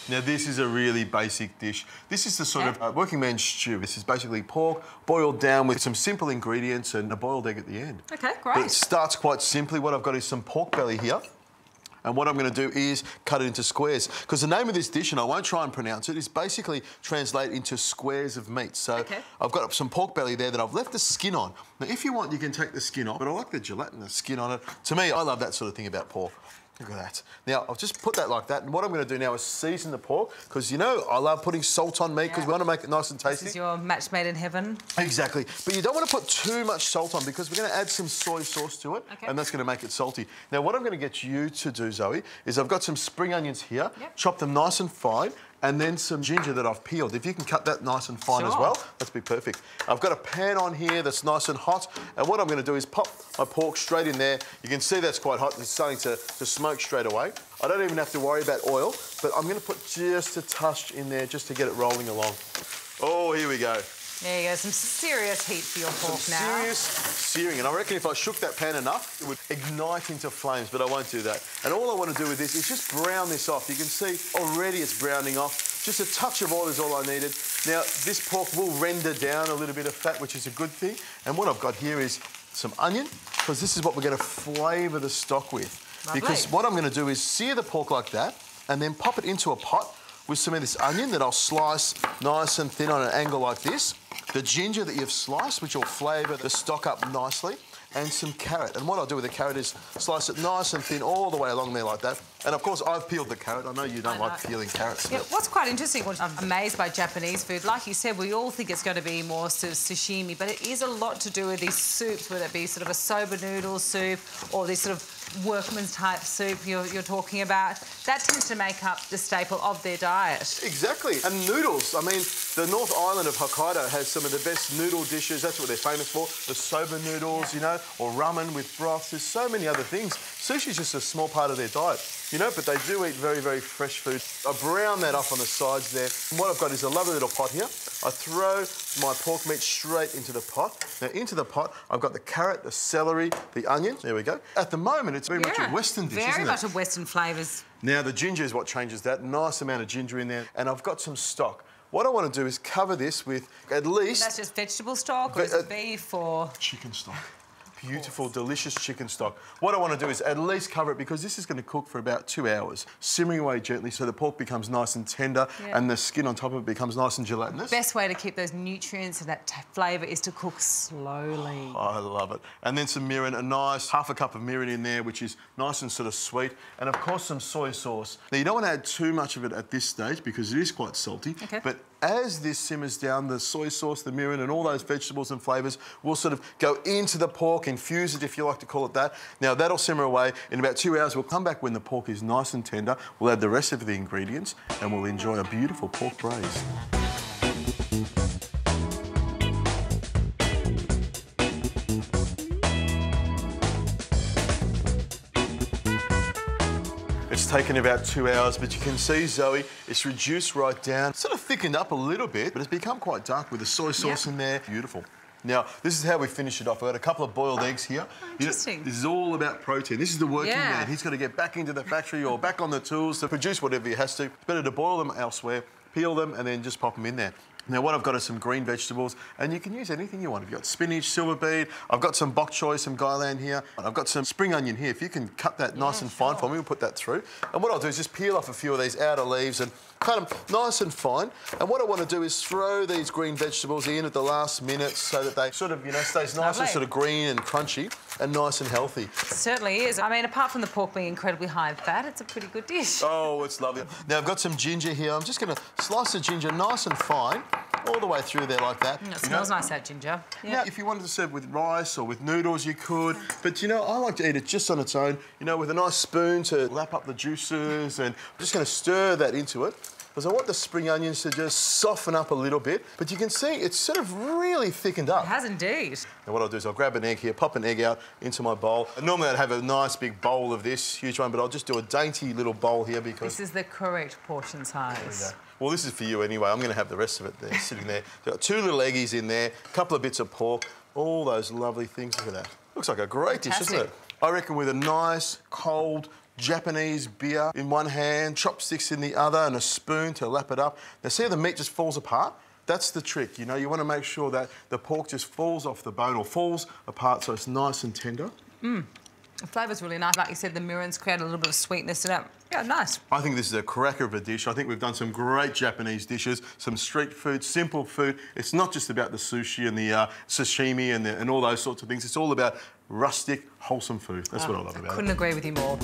Now, this is a really basic dish. This is the sort of working man's stew. This is basically pork boiled down with some simple ingredients and a boiled egg at the end. OK, great. But it starts quite simply. What I've got is some pork belly here. And what I'm going to do is cut it into squares. Because the name of this dish, and I won't try and pronounce it, is basically translate into squares of meat. So I've got some pork belly there that I've left the skin on. Now, if you want, you can take the skin off, but I like the gelatinous skin on it. To me, I love that sort of thing about pork. Look at that. Now, I'll just put that like that, and what I'm going to do now is season the pork, because, you know, I love putting salt on meat because we want to make it nice and tasty. This is your match made in heaven. Exactly. But you don't want to put too much salt on because we're going to add some soy sauce to it, and that's going to make it salty. Now, what I'm going to get you to do, Zoe, is I've got some spring onions here, chop them nice and fine, and then some ginger that I've peeled. If you can cut that nice and fine as well, that'd be perfect. I've got a pan on here that's nice and hot, and what I'm going to do is pop my pork straight in there. You can see that's quite hot. It's starting to smoke straight away. I don't even have to worry about oil, but I'm going to put just a touch in there just to get it rolling along. Oh, here we go. There you go, some serious heat for your pork now. Serious searing, and I reckon if I shook that pan enough, it would ignite into flames, but I won't do that. And all I want to do with this is just brown this off. You can see already it's browning off. Just a touch of oil is all I needed. Now, this pork will render down a little bit of fat, which is a good thing. And what I've got here is some onion, because this is what we're going to flavour the stock with. Lovely. Because what I'm going to do is sear the pork like that, and then pop it into a pot with some of this onion that I'll slice nice and thin on an angle like this. The ginger that you've sliced, which will flavour the stock up nicely, and some carrot. And what I'll do with the carrot is slice it nice and thin all the way along there like that. And of course, I've peeled the carrot. I know you don't like peeling carrots. Yeah, what's quite interesting, I'm amazed by Japanese food. Like you said, we all think it's going to be more sort of sashimi, but it is a lot to do with these soups, whether it be sort of a soba noodle soup or this sort of workman's type soup you're talking about. That tends to make up the staple of their diet. Exactly. And noodles. I mean, the North Island of Hokkaido has some of the best noodle dishes. That's what they're famous for. The soba noodles, you know, or ramen with broth. There's so many other things. Sushi's just a small part of their diet, you know, but they do eat very, very fresh food. I brown that up on the sides there. And what I've got is a lovely little pot here. I throw my pork meat straight into the pot. Now, into the pot, I've got the carrot, the celery, the onion. There we go. At the moment, it's very much a Western dish, isn't it? Very much of Western flavours. Now, the ginger is what changes that. Nice amount of ginger in there. And I've got some stock. What I want to do is cover this with at least... That's just vegetable stock, or is it beef, or...? Chicken stock. Beautiful, delicious chicken stock. What I want to do is at least cover it because this is going to cook for about 2 hours, simmering away gently so the pork becomes nice and tender and the skin on top of it becomes nice and gelatinous. Best way to keep those nutrients and that flavour is to cook slowly. Oh, I love it. And then some mirin, a nice half a cup of mirin in there, which is nice and sort of sweet. And of course, some soy sauce. Now, you don't want to add too much of it at this stage because it is quite salty. But as this simmers down, the soy sauce, the mirin and all those vegetables and flavours will sort of go into the pork, infuse it if you like to call it that. Now that'll simmer away. In about 2 hours, we'll come back when the pork is nice and tender. We'll add the rest of the ingredients and we'll enjoy a beautiful pork braise. It's taken about 2 hours, but you can see, Zoe, it's reduced right down. It's sort of thickened up a little bit, but it's become quite dark with the soy sauce in there. Beautiful. Now, this is how we finish it off. We've got a couple of boiled eggs here. Interesting. This is all about protein. This is the working man. He's got to get back into the factory or back on the tools to produce whatever he has to. It's better to boil them elsewhere, peel them, and then just pop them in there. Now, what I've got is some green vegetables, and you can use anything you want. You've got spinach, silver beet, I've got some bok choy, some gailan here, and I've got some spring onion here. If you can cut that nice and fine for me, we'll put that through. And what I'll do is just peel off a few of these outer leaves and cut them nice and fine. And what I want to do is throw these green vegetables in at the last minute so that they sort of, you know, stays nice and sort of green and crunchy and nice and healthy. It certainly is. I mean, apart from the pork being incredibly high in fat, it's a pretty good dish. Oh, it's lovely. Now, I've got some ginger here. I'm just going to slice the ginger nice and fine all the way through there like that. It smells nice, that ginger. Now, if you wanted to serve with rice or with noodles, you could. But, you know, I like to eat it just on its own, you know, with a nice spoon to lap up the juices. And I'm just going to stir that into it because I want the spring onions to just soften up a little bit. But you can see it's sort of really thickened up. It has indeed. Now, what I'll do is I'll grab an egg here, pop an egg out into my bowl. And normally I'd have a nice big bowl of this, huge one, but I'll just do a dainty little bowl here because... This is the correct portion size. There we go. Well, this is for you anyway. I'm going to have the rest of it there, sitting there. Got 2 little eggies in there, a couple of bits of pork, all those lovely things. Look at that. Looks like a great dish, doesn't it? I reckon with a nice, cold, Japanese beer in one hand, chopsticks in the other, and a spoon to lap it up. Now, see how the meat just falls apart? That's the trick, you know. You want to make sure that the pork just falls off the bone or falls apart so it's nice and tender. The flavour's really nice. Like you said, the mirins create a little bit of sweetness in it. Yeah, nice. I think this is a cracker of a dish. I think we've done some great Japanese dishes, some street food, simple food. It's not just about the sushi and the sashimi and all those sorts of things. It's all about rustic, wholesome food. That's what I love about it. Couldn't agree with you more.